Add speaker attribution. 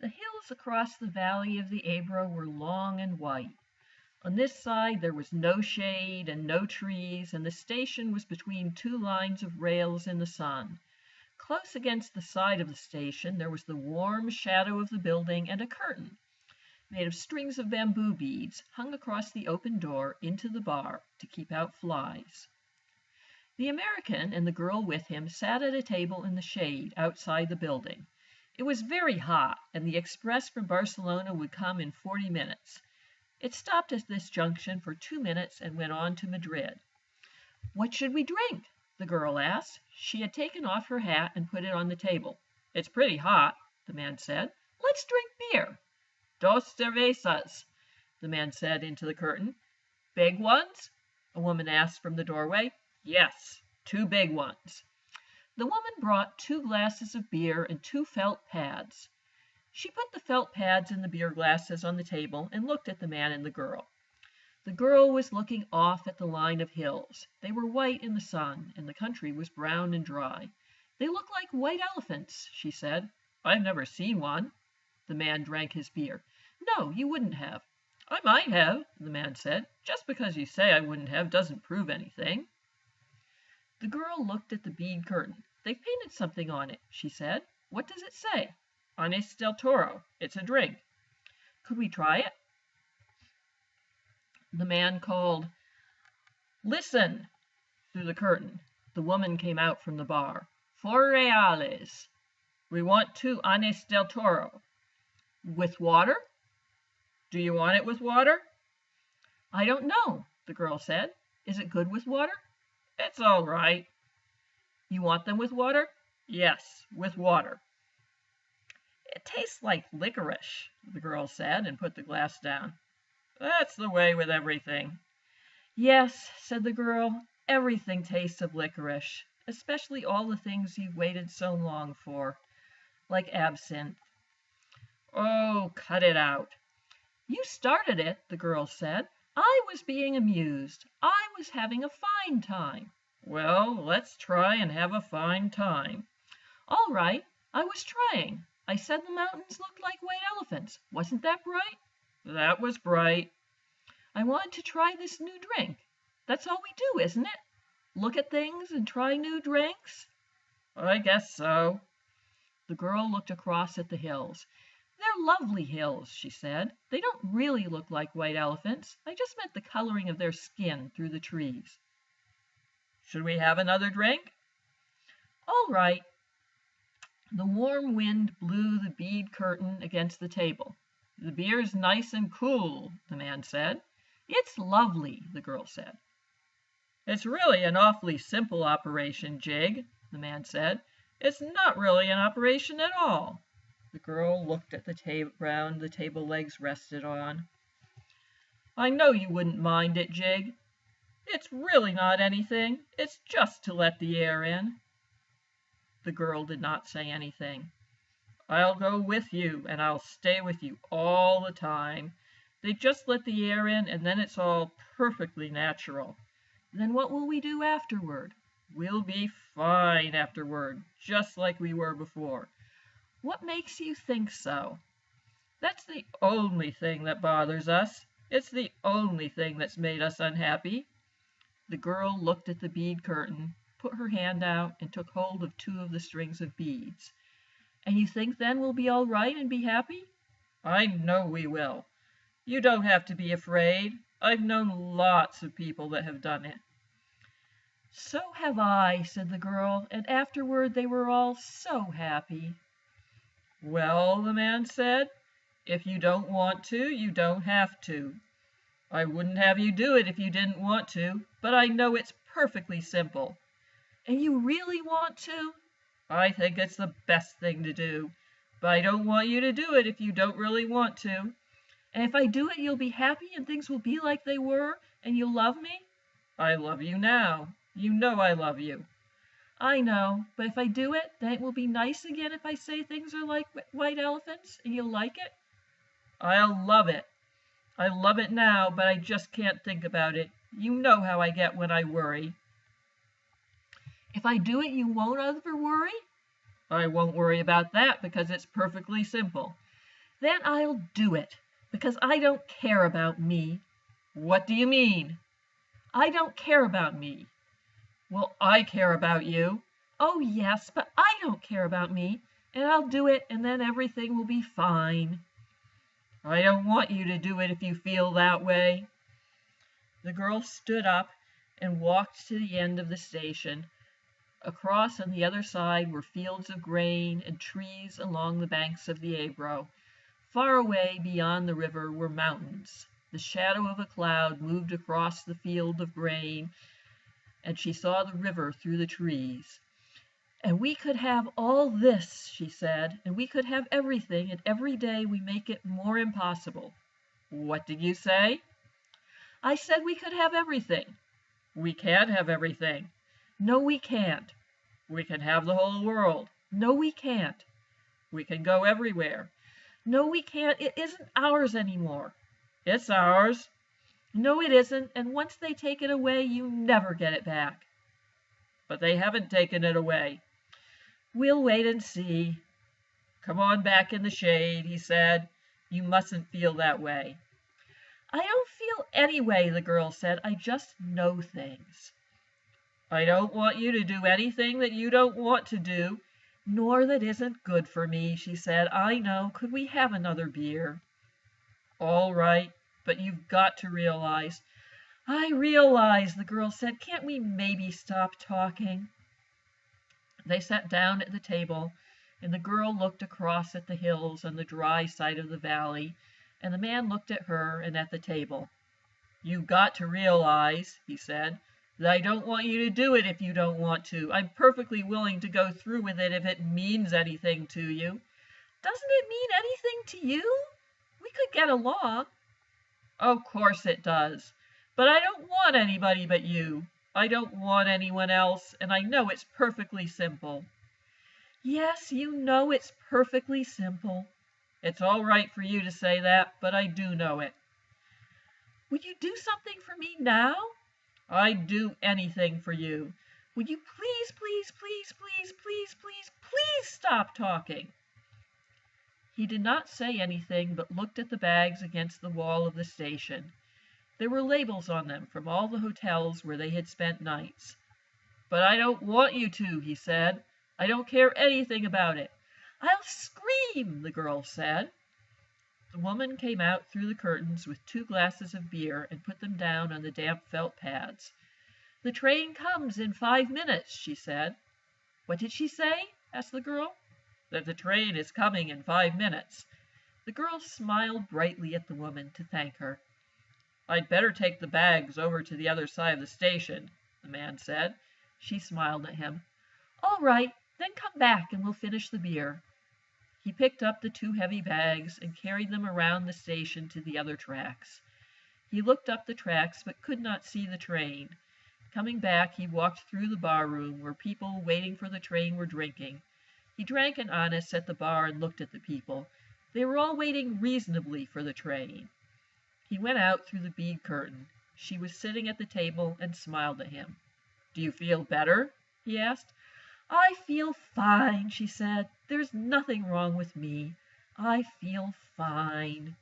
Speaker 1: The hills across the valley of the Ebro were long and white. On this side there was no shade and no trees, and the station was between two lines of rails in the sun. Close against the side of the station there was the warm shadow of the building and a curtain, made of strings of bamboo beads, hung across the open door into the bar to keep out flies. The American and the girl with him sat at a table in the shade outside the building. It was very hot, and the express from Barcelona would come in 40 minutes. It stopped at this junction for 2 minutes and went on to Madrid. "What should we drink?" the girl asked. She had taken off her hat and put it on the table. "It's pretty hot," the man said. "Let's drink beer." "Dos cervezas," the man said into the curtain. "Big ones?" a woman asked from the doorway. "Yes, 2 big ones." The woman brought 2 glasses of beer and 2 felt pads. She put the felt pads in the beer glasses on the table and looked at the man and the girl. The girl was looking off at the line of hills. They were white in the sun, and the country was brown and dry. "They look like white elephants," she said. "I've never seen one." The man drank his beer. "No, you wouldn't have." "I might have," the man said. "Just because you say I wouldn't have doesn't prove anything." The girl looked at the bead curtain. "They've painted something on it," she said. "What does it say?" "Anis del Toro. It's a drink." "Could we try it?" The man called, "Listen!" through the curtain. The woman came out from the bar. "4 reales. We want 2 Anis del Toro." "With water?" "Do you want it with water?" "I don't know," the girl said. "Is it good with water?" "It's all right." "You want them with water?" "Yes, with water." "It tastes like licorice," the girl said, and put the glass down. "That's the way with everything." "Yes," said the girl, "everything tastes of licorice, especially all the things you've waited so long for, like absinthe." "Oh, cut it out." "You started it," the girl said. "I was being amused. I was having a fine time." "Well, let's try and have a fine time." "All right, I was trying. I said the mountains looked like white elephants. Wasn't that bright?" "That was bright." "I wanted to try this new drink. That's all we do, isn't it? Look at things and try new drinks?" "I guess so." The girl looked across at the hills. "They're lovely hills," she said. "They don't really look like white elephants. I just meant the coloring of their skin through the trees." "Should we have another drink?" "All right." The warm wind blew the bead curtain against the table. "The beer's nice and cool," the man said. "It's lovely," the girl said. "It's really an awfully simple operation, Jig," the man said. "It's not really an operation at all." The girl looked at the ground the table legs rested on. "I know you wouldn't mind it, Jig. It's really not anything. It's just to let the air in." The girl did not say anything. "I'll go with you, and I'll stay with you all the time. They just let the air in, and then it's all perfectly natural." "Then what will we do afterward?" "We'll be fine afterward, just like we were before." "What makes you think so?" "That's the only thing that bothers us. It's the only thing that's made us unhappy." The girl looked at the bead curtain, put her hand out, and took hold of 2 of the strings of beads. "And you think then we'll be all right and be happy?" "I know we will. You don't have to be afraid. I've known lots of people that have done it." "So have I," said the girl, "and afterward they were all so happy." "Well," the man said, "if you don't want to, you don't have to. I wouldn't have you do it if you didn't want to, but I know it's perfectly simple." "And you really want to?" "I think it's the best thing to do, but I don't want you to do it if you don't really want to." "And if I do it you'll be happy and things will be like they were, and you'll love me?" "I love you now. You know I love you." "I know, but if I do it, then it will be nice again if I say things are like white elephants, and you'll like it?" "I'll love it. I love it now, but I just can't think about it. You know how I get when I worry." "If I do it you won't ever worry?" "I won't worry about that because it's perfectly simple. Then I'll do it, because I don't care about me. What do you mean? I don't care about me. Well, I care about you. Oh, yes, but I don't care about me, and I'll do it, and then everything will be fine. I don't want you to do it if you feel that way. The girl stood up and walked to the end of the station. Across on the other side were fields of grain and trees along the banks of the Ebro. Far away beyond the river were mountains. The shadow of a cloud moved across the field of grain, and she saw the river through the trees. And we could have all this, she said, and we could have everything, and every day we make it more impossible. What did you say? I said we could have everything. We can't have everything. No, we can't. We can have the whole world. No, we can't. We can go everywhere. No, we can't. It isn't ours anymore. It's ours. No, it isn't, and once they take it away, you never get it back. But they haven't taken it away. We'll wait and see. Come on back in the shade, he said. You mustn't feel that way. I don't feel any way, the girl said. I just know things. I don't want you to do anything that you don't want to do, nor that isn't good for me, she said. I know. Could we have another beer? All right, but you've got to realize. I realize, the girl said. Can't we maybe stop talking? They sat down at the table, and the girl looked across at the hills on the dry side of the valley, and the man looked at her and at the table. You've got to realize, he said, that I don't want you to do it if you don't want to. I'm perfectly willing to go through with it if it means anything to you. Doesn't it mean anything to you? We could get along. Of course it does. But I don't want anybody but you. I don't want anyone else, and I know it's perfectly simple. Yes, you know it's perfectly simple. It's all right for you to say that, but I do know it. Would you do something for me now? I'd do anything for you. Would you please, please, please, please, please, please, please stop talking? He did not say anything, but looked at the bags against the wall of the station. There were labels on them from all the hotels where they had spent nights. But I don't want you to, he said. I don't care anything about it. I'll scream, the girl said. The woman came out through the curtains with 2 glasses of beer and put them down on the damp felt pads. The train comes in 5 minutes, she said. What did she say? Asked the girl. That the train is coming in 5 minutes. The girl smiled brightly at the woman to thank her. I'd better take the bags over to the other side of the station, the man said. She smiled at him. All right, then come back and we'll finish the beer. He picked up the 2 heavy bags and carried them around the station to the other tracks. He looked up the tracks but could not see the train. Coming back, he walked through the bar room where people waiting for the train were drinking. He drank an anise at the bar and looked at the people. They were all waiting reasonably for the train. He went out through the bead curtain. She was sitting at the table and smiled at him. Do you feel better? He asked. I feel fine, she said. There's nothing wrong with me. I feel fine.